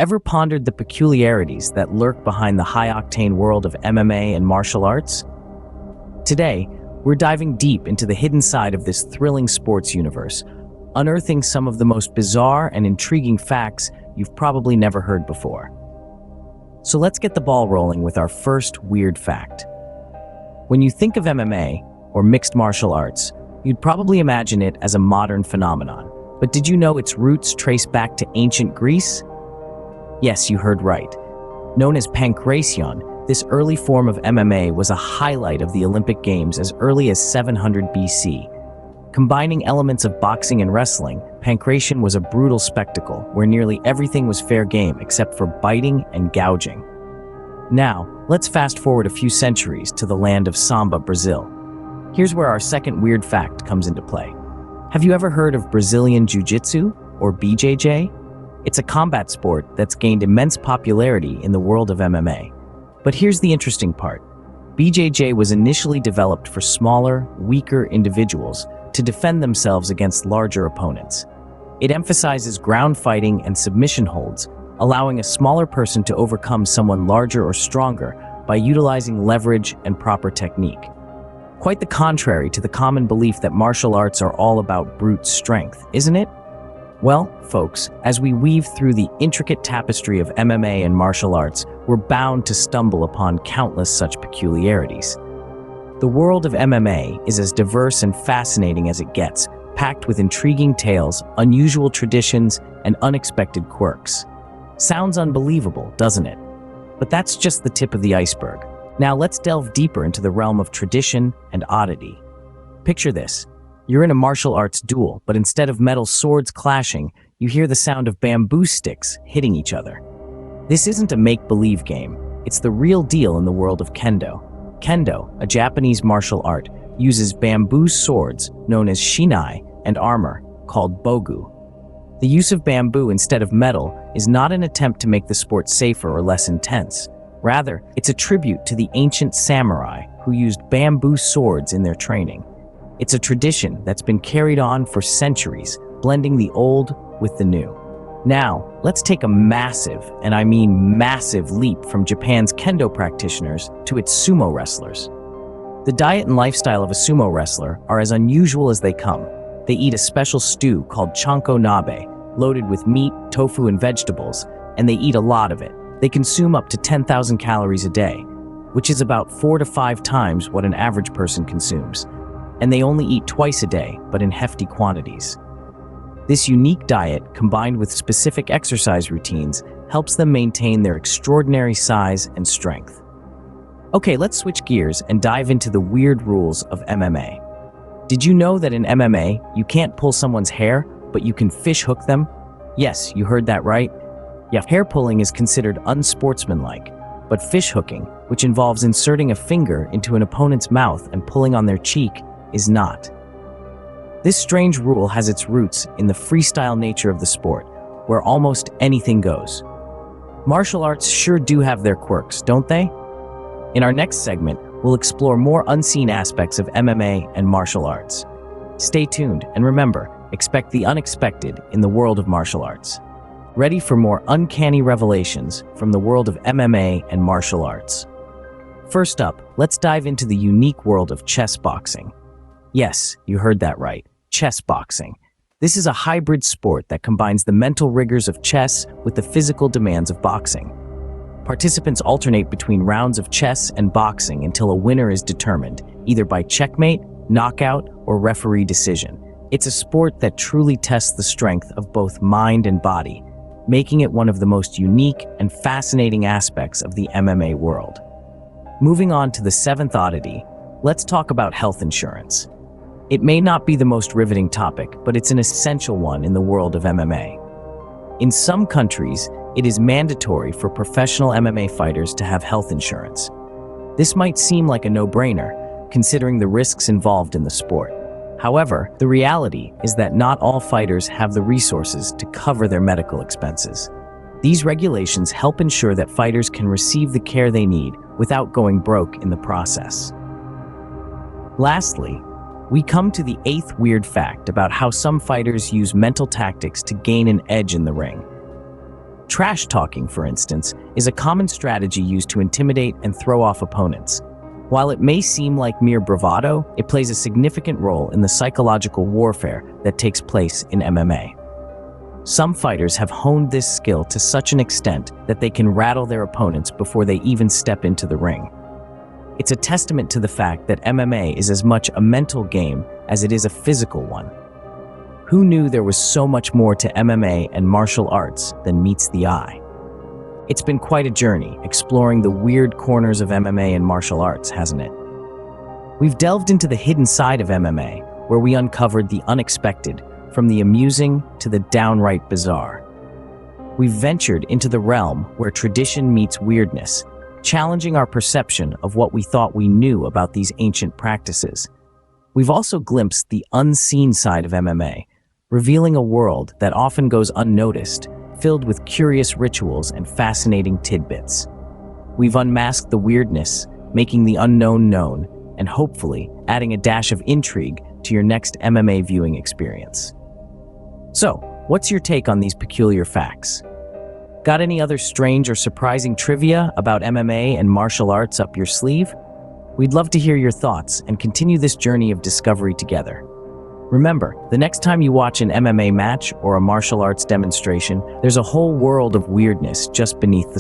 Ever pondered the peculiarities that lurk behind the high-octane world of MMA and martial arts? Today, we're diving deep into the hidden side of this thrilling sports universe, unearthing some of the most bizarre and intriguing facts you've probably never heard before. So let's get the ball rolling with our first weird fact. When you think of MMA, or mixed martial arts, you'd probably imagine it as a modern phenomenon. But did you know its roots trace back to ancient Greece? Yes, you heard right. Known as pankration, this early form of MMA was a highlight of the Olympic Games as early as 700 BC. Combining elements of boxing and wrestling, pankration was a brutal spectacle where nearly everything was fair game except for biting and gouging. Now, let's fast forward a few centuries to the land of Samba, Brazil. Here's where our second weird fact comes into play. Have you ever heard of Brazilian Jiu-Jitsu, or BJJ? It's a combat sport that's gained immense popularity in the world of MMA. But here's the interesting part. BJJ was initially developed for smaller, weaker individuals to defend themselves against larger opponents. It emphasizes ground fighting and submission holds, allowing a smaller person to overcome someone larger or stronger by utilizing leverage and proper technique. Quite the contrary to the common belief that martial arts are all about brute strength, isn't it? Well, folks, as we weave through the intricate tapestry of MMA and martial arts, we're bound to stumble upon countless such peculiarities. The world of MMA is as diverse and fascinating as it gets, packed with intriguing tales, unusual traditions, and unexpected quirks. Sounds unbelievable, doesn't it? But that's just the tip of the iceberg. Now let's delve deeper into the realm of tradition and oddity. Picture this. You're in a martial arts duel, but instead of metal swords clashing, you hear the sound of bamboo sticks hitting each other. This isn't a make-believe game. It's the real deal in the world of kendo. Kendo, a Japanese martial art, uses bamboo swords, known as shinai, and armor, called bogu. The use of bamboo instead of metal is not an attempt to make the sport safer or less intense. Rather, it's a tribute to the ancient samurai who used bamboo swords in their training. It's a tradition that's been carried on for centuries, blending the old with the new. Now, let's take a massive, and I mean massive, leap from Japan's kendo practitioners to its sumo wrestlers. The diet and lifestyle of a sumo wrestler are as unusual as they come. They eat a special stew called chanko nabe, loaded with meat, tofu, and vegetables, and they eat a lot of it. They consume up to 10,000 calories a day, which is about 4 to 5 times what an average person consumes. And they only eat twice a day, but in hefty quantities. This unique diet, combined with specific exercise routines, helps them maintain their extraordinary size and strength. Okay, let's switch gears and dive into the weird rules of MMA. Did you know that in MMA, you can't pull someone's hair, but you can fish hook them? Yes, you heard that right. Yeah, hair pulling is considered unsportsmanlike, but fish hooking, which involves inserting a finger into an opponent's mouth and pulling on their cheek, is not. This strange rule has its roots in the freestyle nature of the sport, where almost anything goes. Martial arts sure do have their quirks, don't they? In our next segment, we'll explore more unseen aspects of MMA and martial arts. Stay tuned, and remember, expect the unexpected in the world of martial arts. Ready for more uncanny revelations from the world of MMA and martial arts. First up, let's dive into the unique world of chess boxing. Yes, you heard that right, chess boxing. This is a hybrid sport that combines the mental rigors of chess with the physical demands of boxing. Participants alternate between rounds of chess and boxing until a winner is determined, either by checkmate, knockout, or referee decision. It's a sport that truly tests the strength of both mind and body, making it one of the most unique and fascinating aspects of the MMA world. Moving on to the seventh oddity, let's talk about health insurance. It may not be the most riveting topic, but it's an essential one in the world of MMA. In some countries, it is mandatory for professional MMA fighters to have health insurance. This might seem like a no-brainer, considering the risks involved in the sport. However, the reality is that not all fighters have the resources to cover their medical expenses. These regulations help ensure that fighters can receive the care they need without going broke in the process. Lastly, we come to the eighth weird fact about how some fighters use mental tactics to gain an edge in the ring. Trash talking, for instance, is a common strategy used to intimidate and throw off opponents. While it may seem like mere bravado, it plays a significant role in the psychological warfare that takes place in MMA. Some fighters have honed this skill to such an extent that they can rattle their opponents before they even step into the ring. It's a testament to the fact that MMA is as much a mental game as it is a physical one. Who knew there was so much more to MMA and martial arts than meets the eye? It's been quite a journey exploring the weird corners of MMA and martial arts, hasn't it? We've delved into the hidden side of MMA, where we uncovered the unexpected, from the amusing to the downright bizarre. We've ventured into the realm where tradition meets weirdness, challenging our perception of what we thought we knew about these ancient practices. We've also glimpsed the unseen side of MMA, revealing a world that often goes unnoticed, filled with curious rituals and fascinating tidbits. We've unmasked the weirdness, making the unknown known, and hopefully adding a dash of intrigue to your next MMA viewing experience. So, what's your take on these peculiar facts? Got any other strange or surprising trivia about MMA and martial arts up your sleeve? We'd love to hear your thoughts and continue this journey of discovery together. Remember, the next time you watch an MMA match or a martial arts demonstration, there's a whole world of weirdness just beneath the